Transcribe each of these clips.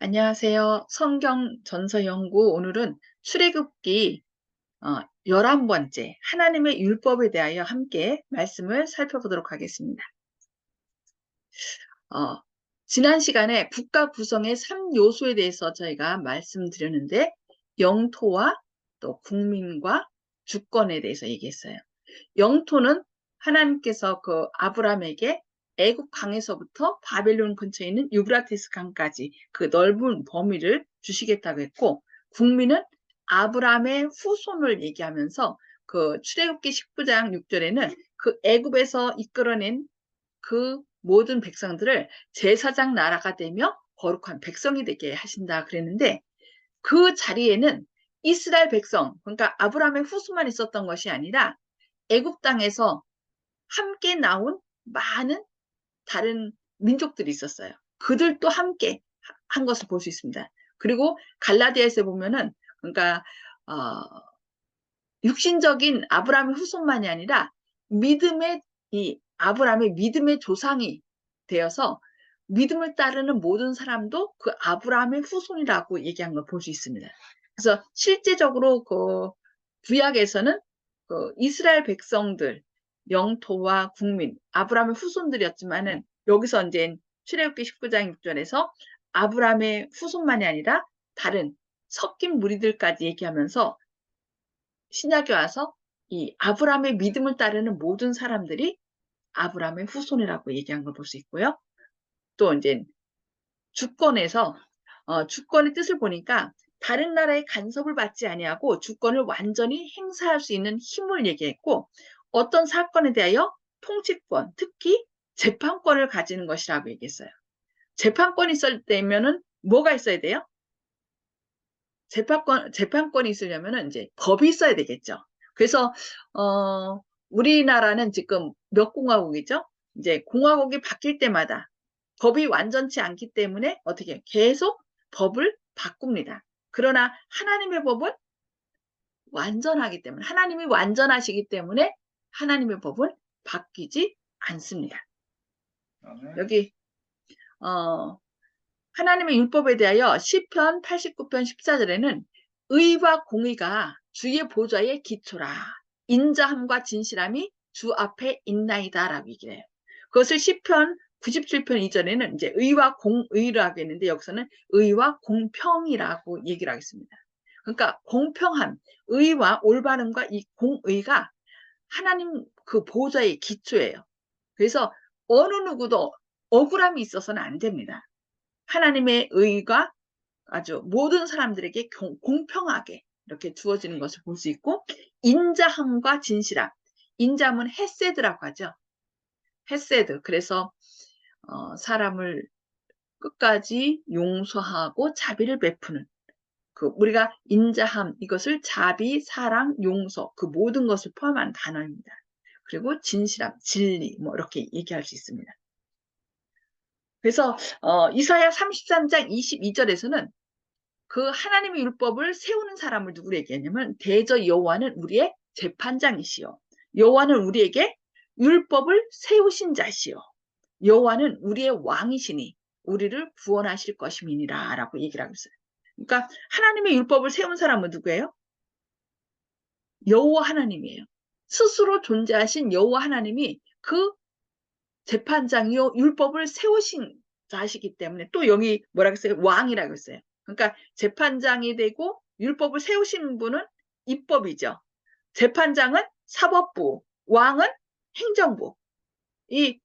안녕하세요. 성경 전서 연구 오늘은 출애굽기 11번째 하나님의 율법에 대하여 함께 말씀을 살펴보도록 하겠습니다. 어, 지난 시간에 국가 구성의 3요소에 대해서 저희가 말씀드렸는데 영토와 또 국민과 주권에 대해서 얘기했어요. 영토는 하나님께서 그 아브라함에게 애굽 강에서부터 바벨론 근처에 있는 유브라테스 강까지 그 넓은 범위를 주시겠다고 했고, 국민은 아브라함의 후손을 얘기하면서 그 출애굽기 19장 6절에는 그 애굽에서 이끌어낸 그 모든 백성들을 제사장 나라가 되며 거룩한 백성이 되게 하신다 그랬는데, 그 자리에는 이스라엘 백성, 그러니까 아브라함의 후손만 있었던 것이 아니라 애굽 땅에서 함께 나온 많은 다른 민족들이 있었어요. 그들도 함께 한 것을 볼 수 있습니다. 그리고 갈라디아에서 보면은, 그러니까 육신적인 아브라함의 후손만이 아니라 믿음의 이 아브라함의 믿음의 조상이 되어서 믿음을 따르는 모든 사람도 그 아브라함의 후손이라고 얘기한 걸 볼 수 있습니다. 그래서 실제적으로 그 구약에서는 그 이스라엘 백성들, 영토와 국민, 아브라함의 후손들이었지만은 여기서 이제 출애굽기 19장 6절에서 아브라함의 후손만이 아니라 다른 섞인 무리들까지 얘기하면서 신약에 와서 이 아브라함의 믿음을 따르는 모든 사람들이 아브라함의 후손이라고 얘기한 걸 볼 수 있고요. 또 이제 주권에서 주권의 뜻을 보니까 다른 나라의 간섭을 받지 아니하고 주권을 완전히 행사할 수 있는 힘을 얘기했고, 어떤 사건에 대하여 통치권, 특히 재판권을 가지는 것이라고 얘기했어요. 재판권이 있을 때면은 뭐가 있어야 돼요? 재판권이 있으려면은 이제 법이 있어야 되겠죠. 그래서, 우리나라는 지금 몇 공화국이죠? 이제 공화국이 바뀔 때마다 법이 완전치 않기 때문에 어떻게 계속 법을 바꿉니다. 그러나 하나님의 법은 완전하기 때문에, 하나님이 완전하시기 때문에 하나님의 법은 바뀌지 않습니다. 여기, 어, 하나님의 율법에 대하여 시편 89편 14절에는 의와 공의가 주의 보좌의 기초라. 인자함과 진실함이 주 앞에 있나이다 라고 얘기해요. 그것을 시편 97편 2절에는 이제 의와 공의라고 했는데 여기서는 의와 공평이라고 얘기를 하겠습니다. 그러니까 공평함, 의와 올바름과 이 공의가 하나님 그 보좌의 기초예요. 그래서 어느 누구도 억울함이 있어서는 안 됩니다. 하나님의 의가 아주 모든 사람들에게 공평하게 이렇게 주어지는 것을 볼 수 있고, 인자함과 진실함, 인자함은 헤세드라고 하죠. 헤세드. 그래서 사람을 끝까지 용서하고 자비를 베푸는 그 우리가 인자함, 이것을 자비, 사랑, 용서 그 모든 것을 포함한 단어입니다. 그리고 진실함, 진리 뭐 이렇게 얘기할 수 있습니다. 그래서 이사야 33장 22절에서는 그 하나님의 율법을 세우는 사람을 누구로 얘기했냐면 대저 여호와는 우리의 재판장이시요, 여호와는 우리에게 율법을 세우신 자시요, 여호와는 우리의 왕이시니 우리를 구원하실 것임이니라 라고 얘기를 하고 있어요. 그러니까 하나님의 율법을 세운 사람은 누구예요? 여호와 하나님이에요. 스스로 존재하신 여호와 하나님이 그 재판장이요 율법을 세우신 자시기 때문에, 또 여기 뭐라고 했어요? 왕이라고 했어요. 그러니까 재판장이 되고 율법을 세우신 분은 입법이죠. 재판장은 사법부, 왕은 행정부. 이,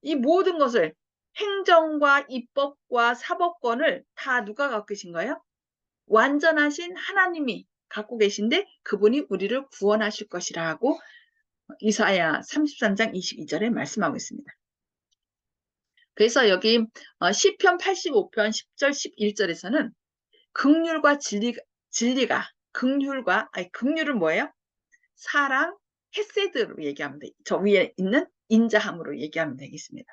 이 모든 것을, 행정과 입법과 사법권을 다 누가 갖고 계신 거예요? 완전하신 하나님이 갖고 계신데 그분이 우리를 구원하실 것이라고 이사야 33장 22절에 말씀하고 있습니다. 그래서 여기 시편 85편 10절 11절에서는 긍휼과 진리가 긍휼은 뭐예요? 사랑, 헤세드로 얘기하면 돼. 저 위에 있는 인자함으로 얘기하면 되겠습니다.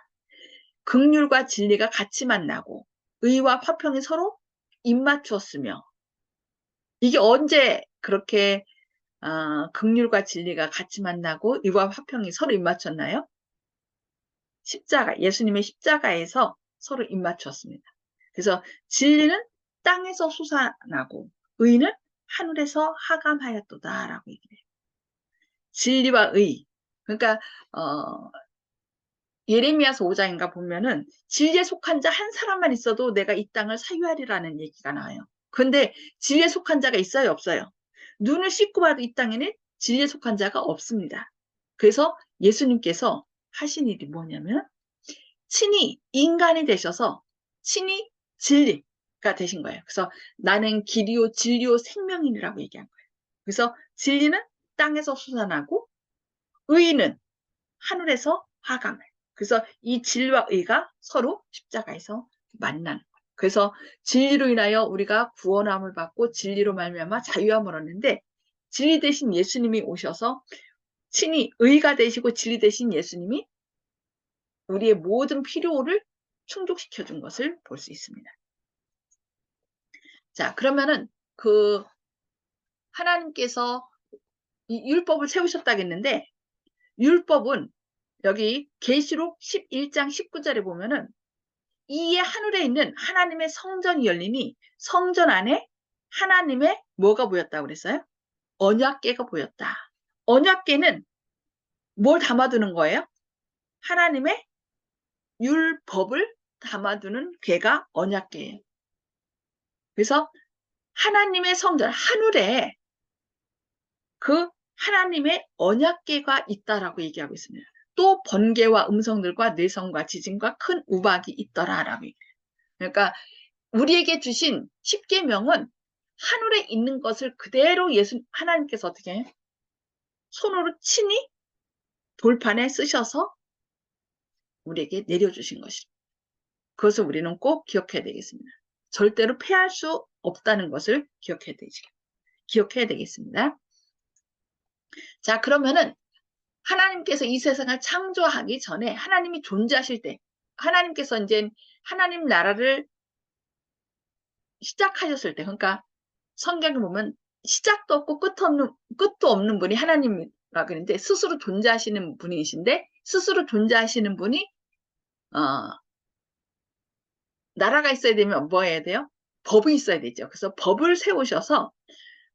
긍휼과 진리가 같이 만나고 의와 화평이 서로 입맞추었으며, 이게 언제 그렇게 긍휼과 진리가 같이 만나고 의와 화평이 서로 입맞췄나요? 십자가, 예수님의 십자가에서 서로 입맞췄습니다. 그래서 진리는 땅에서 솟아나고 의는 하늘에서 하감하였도다라고 얘기해요. 진리와 의. 그러니까 예레미야서 5장인가 보면은 진리에 속한 자 한 사람만 있어도 내가 이 땅을 사유하리라는 얘기가 나와요. 그런데 진리에 속한 자가 있어요, 없어요? 눈을 씻고 봐도 이 땅에는 진리에 속한 자가 없습니다. 그래서 예수님께서 하신 일이 뭐냐면 친히 인간이 되셔서 친히 진리가 되신 거예요. 그래서 나는 길이요 진리요 생명이라고 얘기한 거예요. 그래서 진리는 땅에서 솟아나고 의는 하늘에서 하감을. 그래서 이 진리와 의가 서로 십자가에서 만나는 거예요. 그래서 진리로 인하여 우리가 구원함을 받고 진리로 말미암아 자유함을 얻는데 진리 대신 예수님이 오셔서 친히 의가 되시고 진리 대신 예수님이 우리의 모든 필요를 충족시켜 준 것을 볼 수 있습니다. 자, 그러면은 그 하나님께서 이 율법을 세우셨다겠는데 율법은 여기 계시록 11장 19절에 보면은 이에 하늘에 있는 하나님의 성전이 열리니 성전 안에 하나님의 뭐가 보였다고 그랬어요? 언약궤가 보였다. 언약궤는 뭘 담아두는 거예요? 하나님의 율법을 담아두는 궤가 언약궤예요. 그래서 하나님의 성전, 하늘에 그 하나님의 언약궤가 있다라고 얘기하고 있습니다. 또 번개와 음성들과 내성과 지진과 큰 우박이 있더라라고 얘기해요. 그러니까 우리에게 주신 십계명은 하늘에 있는 것을 그대로 하나님께서 어떻게 해요? 손으로 친히 돌판에 쓰셔서 우리에게 내려주신 것입니다. 그것을 우리는 꼭 기억해야 되겠습니다. 절대로 패할 수 없다는 것을 기억해야 되겠습니다. 자, 그러면은 하나님께서 이 세상을 창조하기 전에 하나님이 존재하실 때 하나님께서 이제 하나님 나라를 시작하셨을 때 그러니까 성경에 보면 시작도 없고 끝도 없는 분이 하나님이라고 그러는데 스스로 존재하시는 분이신데 스스로 존재하시는 분이 나라가 있어야 되면 뭐 해야 돼요? 법이 있어야 되죠. 그래서 법을 세우셔서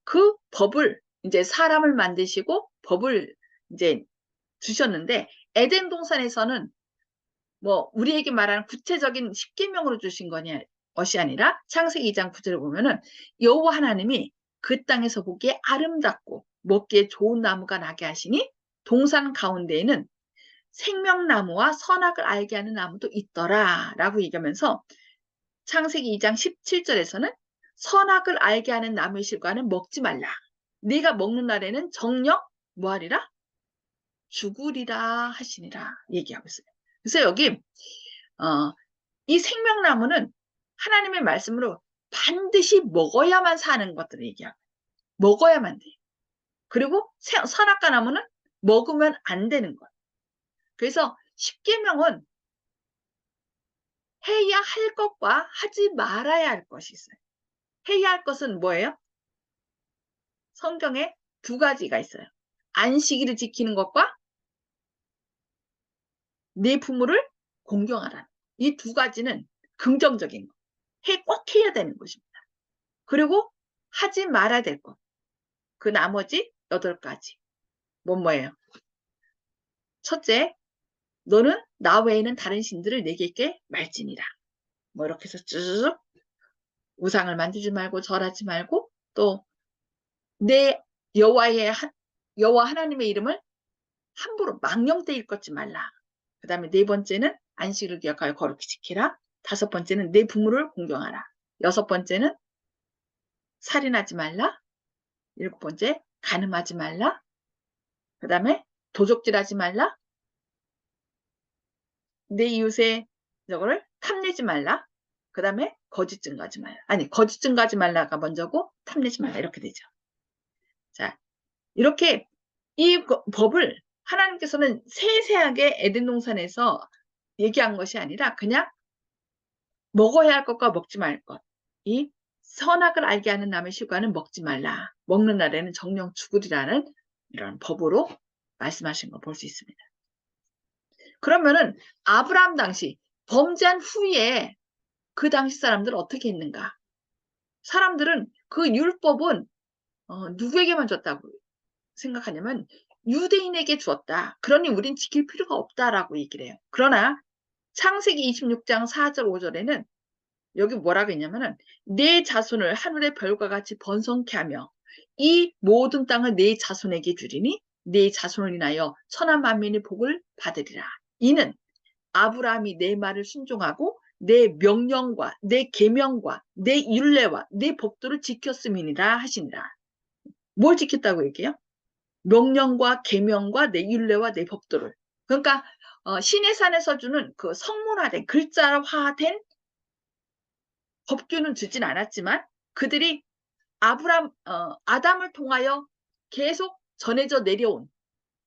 그 법을 이제 사람을 만드시고 법을 이제 주셨는데 에덴 동산에서는 뭐 우리에게 말하는 구체적인 십계명으로 주신 것이 아니라 창세기 2장 9절을 보면은 여호와 하나님이 그 땅에서 보기에 아름답고 먹기에 좋은 나무가 나게 하시니 동산 가운데에는 생명나무와 선악을 알게 하는 나무도 있더라 라고 얘기하면서 창세기 2장 17절에서는 선악을 알게 하는 나무의 실과는 먹지 말라. 네가 먹는 날에는 정녕 뭐하리라? 죽으리라 하시니라 얘기하고 있어요. 그래서 여기 이 생명나무는 하나님의 말씀으로 반드시 먹어야만 사는 것들을 얘기하고 먹어야만 돼요. 그리고 선악과 나무는 먹으면 안 되는 것. 그래서 십계명은 해야 할 것과 하지 말아야 할 것이 있어요. 해야 할 것은 뭐예요? 성경에 두 가지가 있어요. 안식일을 지키는 것과 내 부모를 공경하라. 이 두 가지는 긍정적인 것. 꼭 해야 되는 것입니다. 그리고 하지 말아야 될 것. 그 나머지 8가지. 뭐예요? 첫째, 너는 나 외에는 다른 신들을 내게 있게 말지니라. 뭐 이렇게 해서 쭉 우상을 만들지 말고 절하지 말고 또 내 여호와 하나님의 이름을 함부로 망령되이 일컫지 말라. 그 다음에 4번째는 안식을 기억하여 거룩히 지키라. 5번째는 내 부모를 공경하라. 6번째는 살인하지 말라. 7번째 간음하지 말라. 그 다음에 도적질하지 말라. 내 이웃의 저거를 탐내지 말라. 그 다음에 거짓 증거하지 말라. 아니 거짓 증거하지 말라가 먼저고 탐내지 말라 이렇게 되죠. 자, 이렇게 이 법을 하나님께서는 세세하게 에덴 동산에서 얘기한 것이 아니라 그냥 먹어야 할 것과 먹지 말 것. 이 선악을 알게 하는 남의 실과는 먹지 말라. 먹는 날에는 정령 죽으리라는 이런 법으로 말씀하신 거 볼 수 있습니다. 그러면은 아브라함 당시 범죄한 후에 그 당시 사람들은 어떻게 했는가? 사람들은 그 율법은 누구에게만 줬다고 생각하냐면 유대인에게 주었다. 그러니 우린 지킬 필요가 없다라고 얘기를 해요. 그러나 창세기 26장 4절 5절에는 여기 뭐라고 했냐면은 내 자손을 하늘의 별과 같이 번성케 하며 이 모든 땅을 내 자손에게 주리니 내 자손을 인하여 천하 만민이 복을 받으리라. 이는 아브라함이 내 말을 순종하고 내 명령과 내 계명과 내 율례와 내 법도를 지켰음이니라 하시니라. 뭘 지켰다고 얘기해요? 명령과 계명과 내 율례와 내 법도를. 그러니까 시내산에서 주는 그 성문화된 글자화된 법규는 주진 않았지만 그들이 아담을 통하여 계속 전해져 내려온,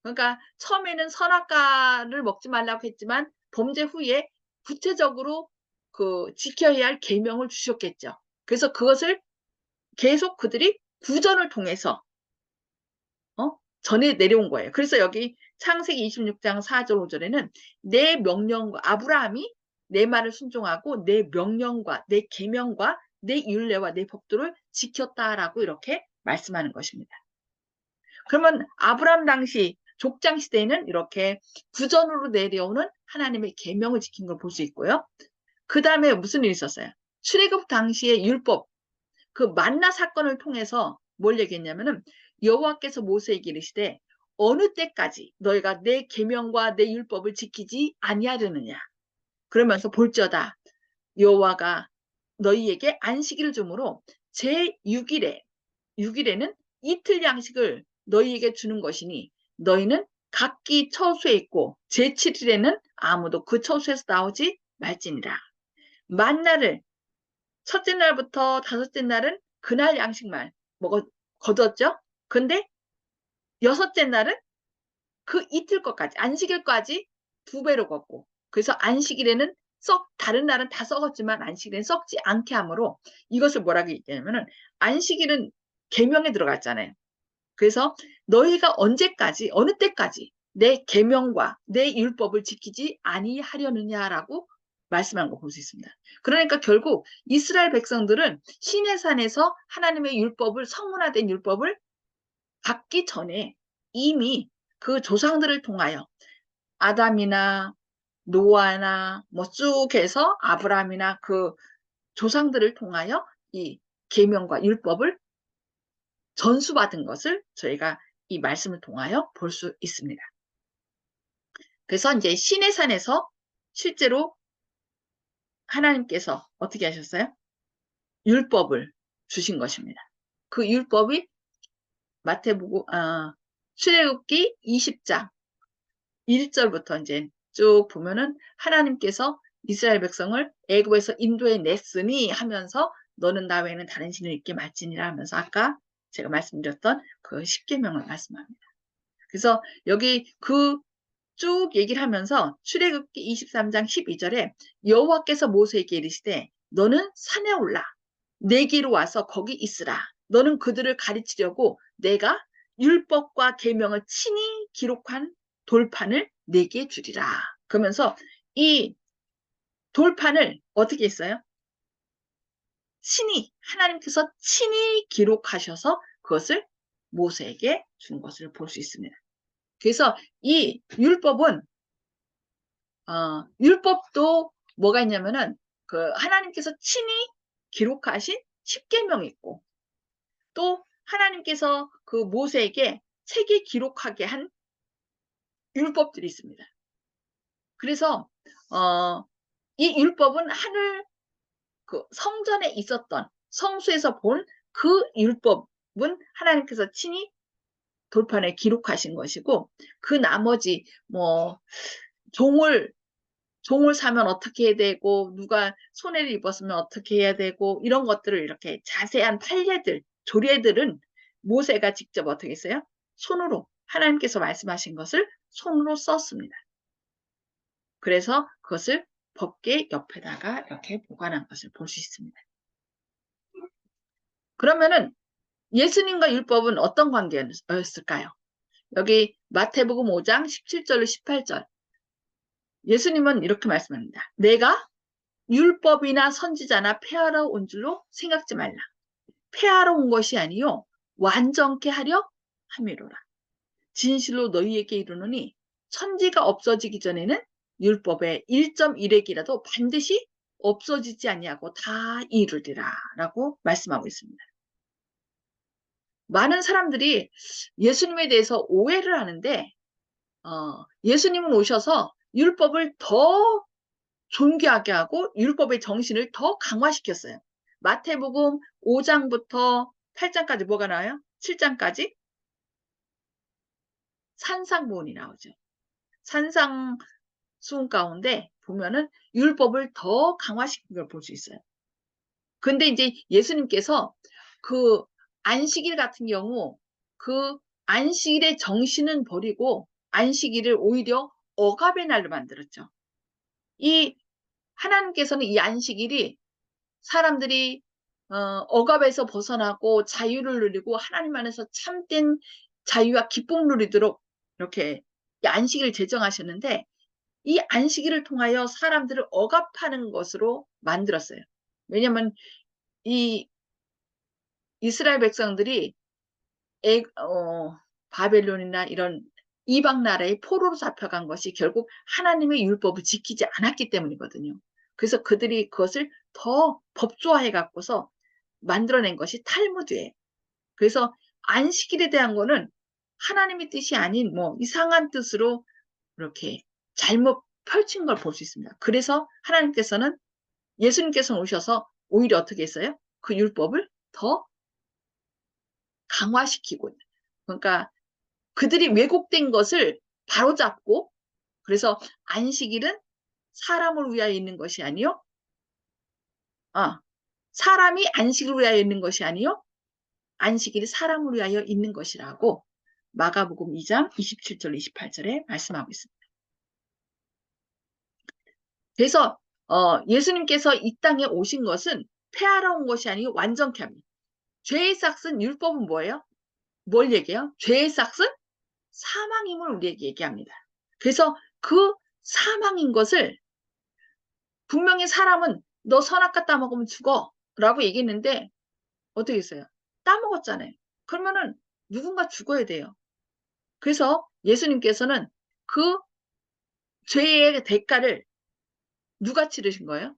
그러니까 처음에는 선악과를 먹지 말라고 했지만 범죄 후에 구체적으로 그 지켜야 할 계명을 주셨겠죠. 그래서 그것을 계속 그들이 구전을 통해서 전해 내려온 거예요. 그래서 여기 창세기 26장 4절 5절에는 내 명령과 아브라함이 내 말을 순종하고 내 명령과 내 계명과 내 율례와 내 법도를 지켰다라고 이렇게 말씀하는 것입니다. 그러면 아브라함 당시 족장 시대에는 이렇게 구전으로 내려오는 하나님의 계명을 지킨 걸 볼 수 있고요. 그 다음에 무슨 일이 있었어요? 출애굽 당시의 율법, 그 만나 사건을 통해서 뭘 얘기했냐면은 여호와께서 모세에게 이르시되 어느 때까지 너희가 내 계명과 내 율법을 지키지 아니하려느냐. 그러면서 볼지어다 여호와가 너희에게 안식일을 주므로 제6일에는 이틀 양식을 너희에게 주는 것이니 너희는 각기 처소에 있고 제7일에는 아무도 그 처소에서 나오지 말지니라. 만나를 첫째 날부터 다섯째 날은 그날 양식만 거뒀죠. 근데 여섯째 날은 그 이틀 것까지 안식일까지 2배로 걷고, 그래서 안식일에는 다른 날은 다 썩었지만 안식일은 썩지 않게 하므로 이것을 뭐라고 얘기하냐면은 안식일은 계명에 들어갔잖아요. 그래서 너희가 언제까지 어느 때까지 내 계명과 내 율법을 지키지 아니하려느냐라고 말씀한 거 볼 수 있습니다. 그러니까 결국 이스라엘 백성들은 시내산에서 하나님의 율법을 성문화된 율법을 받기 전에 이미 그 조상들을 통하여 아담이나 노아나 뭐 쭉 해서 아브라함이나 그 조상들을 통하여 이 계명과 율법을 전수받은 것을 저희가 이 말씀을 통하여 볼 수 있습니다. 그래서 이제 시내산에서 실제로 하나님께서 어떻게 하셨어요? 율법을 주신 것입니다. 그 율법이 마태복음 출애굽기 20장 1절부터 이제 쭉 보면은 하나님께서 이스라엘 백성을 애굽에서 인도해 냈으니 하면서 너는 나 외에는 다른 신을 잊게 말지니라 하면서 아까 제가 말씀드렸던 그 10계명을 말씀합니다. 그래서 여기 그 쭉 얘기를 하면서 출애굽기 23장 12절에 여호와께서 모세에게 이르시되 너는 산에 올라 내게로 와서 거기 있으라. 너는 그들을 가르치려고 내가 율법과 계명을 친히 기록한 돌판을 내게 주리라. 그러면서 이 돌판을 어떻게 했어요? 하나님께서 친히 기록하셔서 그것을 모세에게 준 것을 볼 수 있습니다. 그래서 이 율법도 뭐가 있냐면은 그 하나님께서 친히 기록하신 10계명이 있고 또 하나님께서 그 모세에게 책에 기록하게 한 율법들이 있습니다. 그래서 이 율법은 하늘 그 성전에 있었던 성수에서 본 그 율법은 하나님께서 친히 돌판에 기록하신 것이고 그 나머지 뭐 종을 사면 어떻게 해야 되고 누가 손해를 입었으면 어떻게 해야 되고 이런 것들을 이렇게 자세한 판례들 조례들은 모세가 직접 어떻게 했어요? 손으로 하나님께서 말씀하신 것을 손으로 썼습니다. 그래서 그것을 법궤 옆에다가 이렇게 보관한 것을 볼 수 있습니다. 그러면은 예수님과 율법은 어떤 관계였을까요? 여기 마태복음 5장 17절로 18절 예수님은 이렇게 말씀합니다. 내가 율법이나 선지자나 폐하러 온 줄로 생각지 말라. 폐하러 온 것이 아니요 완전케 하려 함이로라. 진실로 너희에게 이르노니 천지가 없어지기 전에는 율법의 1.1획이라도 반드시 없어지지 아니하고 다 이루리라 라고 말씀하고 있습니다. 많은 사람들이 예수님에 대해서 오해를 하는데 예수님은 오셔서 율법을 더 존귀하게 하고 율법의 정신을 더 강화시켰어요. 마태복음 5장부터 8장까지 뭐가 나와요? 7장까지 산상보훈이 나오죠. 산상수훈 가운데 보면은 율법을 더 강화시킨 걸 볼 수 있어요. 근데 이제 예수님께서 그 안식일 같은 경우 그 안식일의 정신은 버리고 안식일을 오히려 억압의 날로 만들었죠. 이 하나님께서는 이 안식일이 사람들이 억압에서 벗어나고 자유를 누리고 하나님 안에서 참된 자유와 기쁨을 누리도록 이렇게 안식일을 제정하셨는데 이 안식일을 통하여 사람들을 억압하는 것으로 만들었어요. 왜냐하면 이 이스라엘 백성들이 바벨론이나 이런 이방 나라의 포로로 잡혀간 것이 결국 하나님의 율법을 지키지 않았기 때문이거든요. 그래서 그들이 그것을 더 법조화해 갖고서 만들어낸 것이 탈무드예요. 그래서 안식일에 대한 거는 하나님의 뜻이 아닌 뭐 이상한 뜻으로 이렇게 잘못 펼친 걸 볼 수 있습니다. 그래서 하나님께서는 예수님께서 오셔서 오히려 어떻게 했어요? 그 율법을 더 강화시키고 그러니까 그들이 왜곡된 것을 바로잡고 그래서 안식일은 사람을 위하여 있는 것이 아니요 사람이 안식을 위하여 있는 것이 아니요 안식일이 사람을 위하여 있는 것이라고 마가복음 2장 27절 28절에 말씀하고 있습니다. 그래서 예수님께서 이 땅에 오신 것은 폐하러 온 것이 아니고 완전케 합니다. 죄의 삭은 율법은 뭐예요? 뭘 얘기해요? 죄의 삭은 사망임을 우리에게 얘기합니다. 그래서 그 사망인 것을 분명히 사람은 너 선악과 따먹으면 죽어 라고 얘기했는데 어떻게 했어요? 따먹었잖아요. 그러면은 누군가 죽어야 돼요. 그래서 예수님께서는 그 죄의 대가를 누가 치르신 거예요?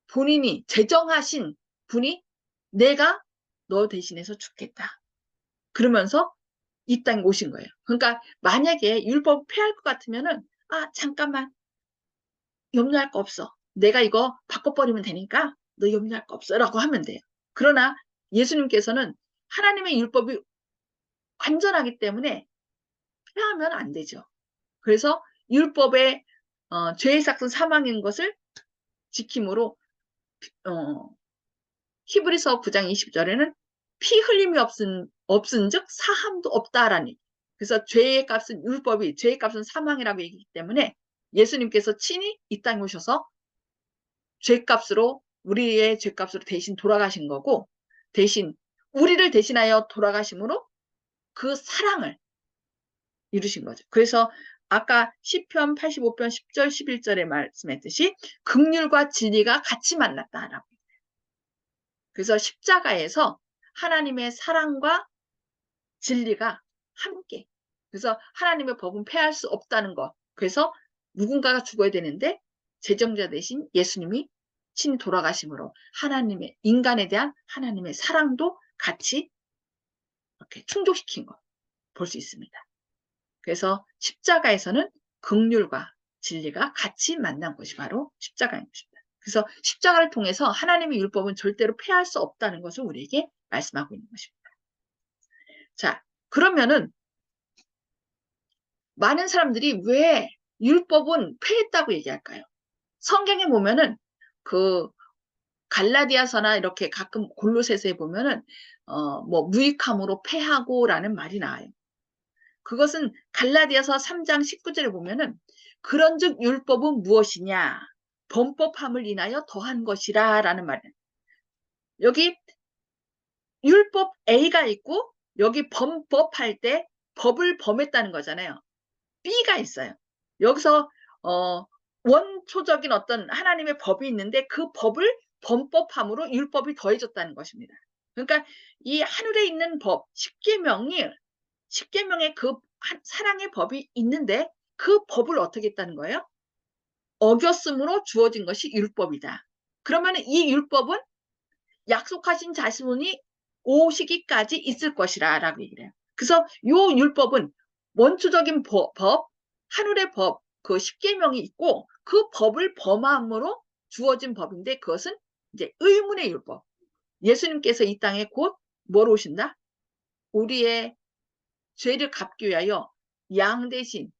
본인이 제정하신 분이 내가 너 대신해서 죽겠다. 그러면서 이 땅에 오신 거예요. 그러니까 만약에 율법 폐할 것 같으면은 잠깐만 염려할 거 없어. 내가 이거 바꿔버리면 되니까 너 염려할 거 없어 라고 하면 돼요. 그러나 예수님께서는 하나님의 율법이 완전하기 때문에 폐하면 안 되죠. 그래서 율법의 죄의 삭은 사망인 것을 지킴으로 히브리서 9장 20절에는 피 흘림이 없은즉 사함도 없다라니. 그래서 죄의 값은 율법이 죄의 값은 사망이라고 얘기하기 때문에 예수님께서 친히 이 땅에 오셔서 죄값으로 우리의 죄값으로 대신 돌아가신 거고 대신 우리를 대신하여 돌아가심으로 그 사랑을 이루신 거죠. 그래서 아까 시편 85편 10절 11절에 말씀했듯이 긍휼과 진리가 같이 만났다라고. 그래서 십자가에서 하나님의 사랑과 진리가 함께. 그래서 하나님의 법은 폐할 수 없다는 것. 그래서 누군가가 죽어야 되는데 제정자 대신 예수님이 친히 돌아가심으로 하나님의 인간에 대한 하나님의 사랑도 같이 이렇게 충족시킨 것 볼 수 있습니다. 그래서 십자가에서는 긍휼과 진리가 같이 만난 것이 바로 십자가인 것입니다. 그래서 십자가를 통해서 하나님의 율법은 절대로 폐할 수 없다는 것을 우리에게 말씀하고 있는 것입니다. 자, 그러면은 많은 사람들이 왜 율법은 폐했다고 얘기할까요? 성경에 보면은 그 갈라디아서나 이렇게 가끔 골로새서에 보면은 뭐 무익함으로 폐하고라는 말이 나와요. 그것은 갈라디아서 3장 19절에 보면은 그런즉 율법은 무엇이냐? 범법함을 인하여 더한 것이라 라는 말이에요. 여기 율법 A가 있고 여기 범법할 때 법을 범했다는 거잖아요. B가 있어요. 여기서 원초적인 어떤 하나님의 법이 있는데 그 법을 범법함으로 율법이 더해졌다는 것입니다. 그러니까 이 하늘에 있는 법, 십계명의 그 사랑의 법이 있는데 그 법을 어떻게 했다는 거예요? 어겼으므로 주어진 것이 율법이다. 그러면 이 율법은 약속하신 자손이 오시기까지 있을 것이라 라고 얘기를 해요. 그래서 요 율법은 원초적인 법, 하늘의 법, 그 십계명이 있고 그 법을 범함으로 주어진 법인데 그것은 이제 의문의 율법. 예수님께서 이 땅에 곧 뭘 오신다? 우리의 죄를 갚기 위하여 양 대신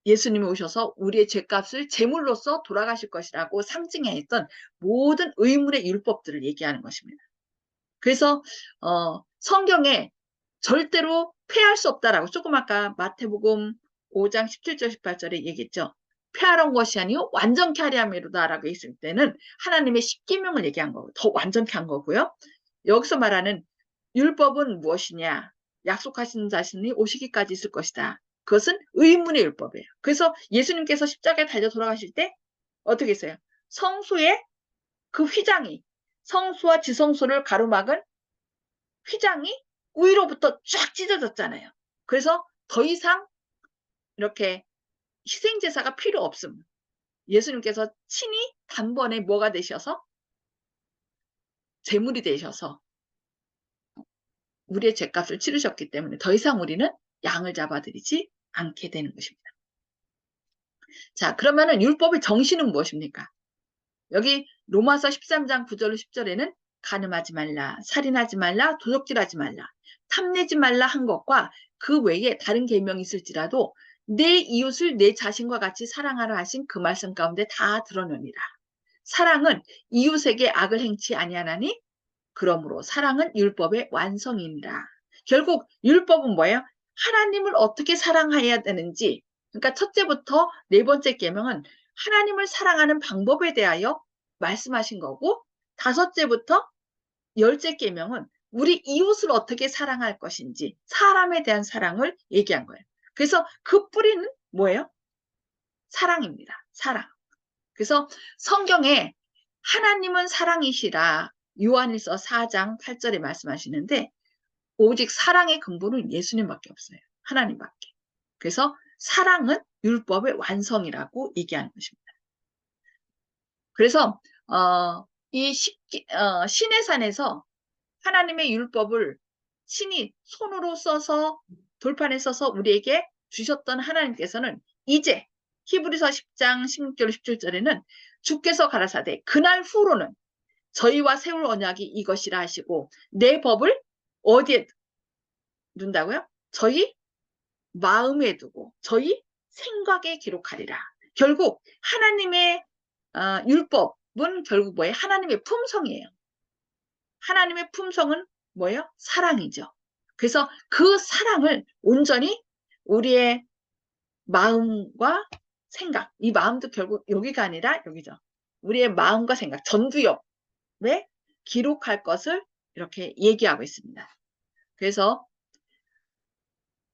예수님이 오셔서 우리의 죄값을 제물로서 돌아가실 것이라고 상징했던 모든 의문의 율법들을 얘기하는 것입니다. 그래서 성경에 절대로 폐할 수 없다라고 조금 아까 마태복음 5장 17절 18절에 얘기했죠. 폐하는 것이 아니요 완전케 하려 함이로다라고 했을 때는 하나님의 십계명을 얘기한 거고 더 완전케 한 거고요. 여기서 말하는 율법은 무엇이냐? 약속하신 자신이 오시기까지 있을 것이다. 그것은 의문의 율법이에요. 그래서 예수님께서 십자가에 달려 돌아가실 때 어떻게 했어요? 성소의 그 휘장이 성소와 지성소를 가로막은 휘장이 위로부터 쫙 찢어졌잖아요. 그래서 더 이상 이렇게 희생제사가 필요 없음. 예수님께서 친히 단번에 뭐가 되셔서 제물이 되셔서 우리의 죄값을 치르셨기 때문에 더 이상 우리는 양을 잡아드리지 않게 되는 것입니다. 자, 그러면은 율법의 정신은 무엇입니까? 여기 로마서 13장 9절로 10절에는 간음하지 말라, 살인하지 말라, 도적질하지 말라, 탐내지 말라 한 것과 그 외에 다른 계명이 있을지라도 내 이웃을 내 자신과 같이 사랑하라 하신 그 말씀 가운데 다 드러내니라. 사랑은 이웃에게 악을 행치 아니하나니 그러므로 사랑은 율법의 완성이니라. 결국 율법은 뭐예요? 하나님을 어떻게 사랑해야 되는지. 그러니까 첫째부터 네 번째 계명은 하나님을 사랑하는 방법에 대하여 말씀하신 거고 다섯째부터 열째 계명은 우리 이웃을 어떻게 사랑할 것인지 사람에 대한 사랑을 얘기한 거예요. 그래서 그 뿌리는 뭐예요? 사랑입니다. 사랑. 그래서 성경에 하나님은 사랑이시라 요한일서 4장 8절에 말씀하시는데 오직 사랑의 근본은 예수님밖에 없어요. 하나님밖에. 그래서 사랑은 율법의 완성이라고 얘기하는 것입니다. 그래서 이 시내산에서 하나님의 율법을 신이 손으로 써서 돌판에 써서 우리에게 주셨던 하나님께서는 이제 히브리서 10장 16절 17절에는 주께서 가라사대 그날 후로는 저희와 세울 언약이 이것이라 하시고 내 법을 어디에 둔다고요? 저희 마음에 두고 저희 생각에 기록하리라. 결국 하나님의 율법은 결국 뭐예요? 하나님의 품성이에요. 하나님의 품성은 뭐예요? 사랑이죠. 그래서 그 사랑을 온전히 우리의 마음과 생각, 이 마음도 결국 여기가 아니라 여기죠. 우리의 마음과 생각, 전두엽에 기록할 것을 이렇게 얘기하고 있습니다. 그래서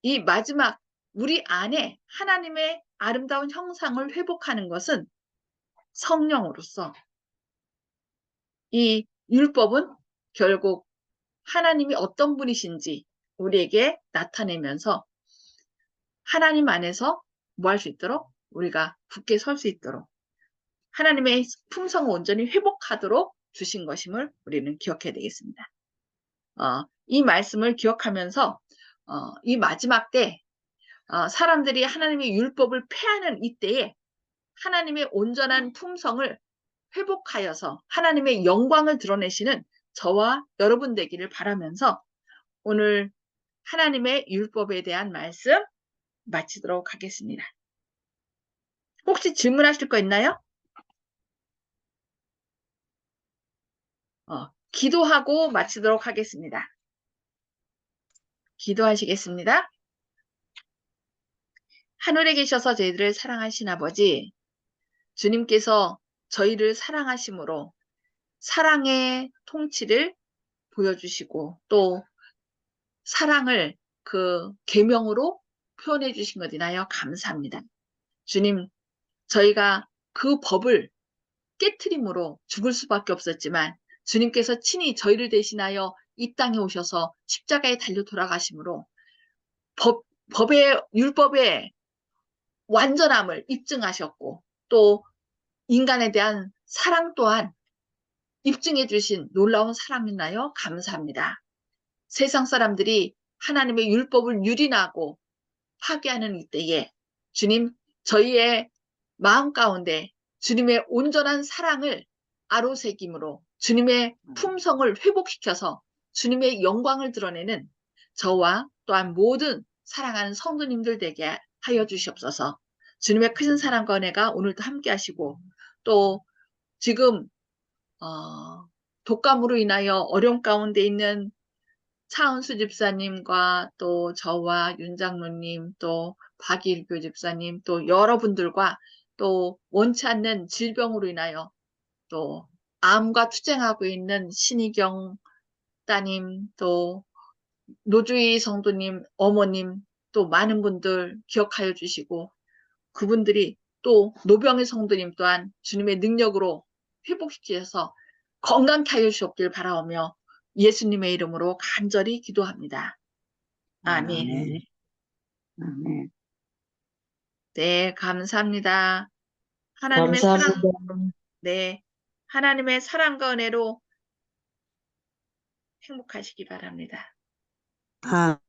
이 마지막 우리 안에 하나님의 아름다운 형상을 회복하는 것은 성령으로서 이 율법은 결국 하나님이 어떤 분이신지 우리에게 나타내면서 하나님 안에서 뭐 할 수 있도록 우리가 굳게 설 수 있도록 하나님의 품성을 온전히 회복하도록 주신 것임을 우리는 기억해야 되겠습니다. 이 말씀을 기억하면서 이 마지막 때 사람들이 하나님의 율법을 폐하는 이때에 하나님의 온전한 품성을 회복하여서 하나님의 영광을 드러내시는 저와 여러분 되기를 바라면서 오늘 하나님의 율법에 대한 말씀 마치도록 하겠습니다. 혹시 질문하실 거 있나요? 기도하고 마치도록 하겠습니다. 기도하시겠습니다. 하늘에 계셔서 저희들을 사랑하신 아버지, 주님께서 저희를 사랑하심으로 사랑의 통치를 보여주시고 또 사랑을 그 계명으로 표현해 주신 것 인하여 감사합니다. 주님, 저희가 그 법을 깨트림으로 죽을 수밖에 없었지만 주님께서 친히 저희를 대신하여 이 땅에 오셔서 십자가에 달려 돌아가심으로 법의 율법의 완전함을 입증하셨고 또 인간에 대한 사랑 또한 입증해 주신 놀라운 사랑이나요? 감사합니다. 세상 사람들이 하나님의 율법을 유린하고 파괴하는 이때에 주님 저희의 마음 가운데 주님의 온전한 사랑을 아로새김으로 주님의 품성을 회복시켜서 주님의 영광을 드러내는 저와 또한 모든 사랑하는 성도님들 되게 하여 주시옵소서. 주님의 크신 사랑과 은혜가 오늘도 함께 하시고 또 지금 독감으로 인하여 어려움 가운데 있는 차은수 집사님과 또 저와 윤 장로님 또 박일교 집사님 또 여러분들과 또 원치 않는 질병으로 인하여 또 암과 투쟁하고 있는 신희경 따님 또 노주희 성도님 어머님 또 많은 분들 기억하여 주시고 그분들이 또 노병의 성도님 또한 주님의 능력으로 회복시켜서 건강케 하여 주시옵길 바라오며 예수님의 이름으로 간절히 기도합니다. 아멘. 아멘. 아멘. 네, 감사합니다. 하나님의 사랑, 감사합니다. 네, 하나님의 사랑과 은혜로 행복하시기 바랍니다. 아.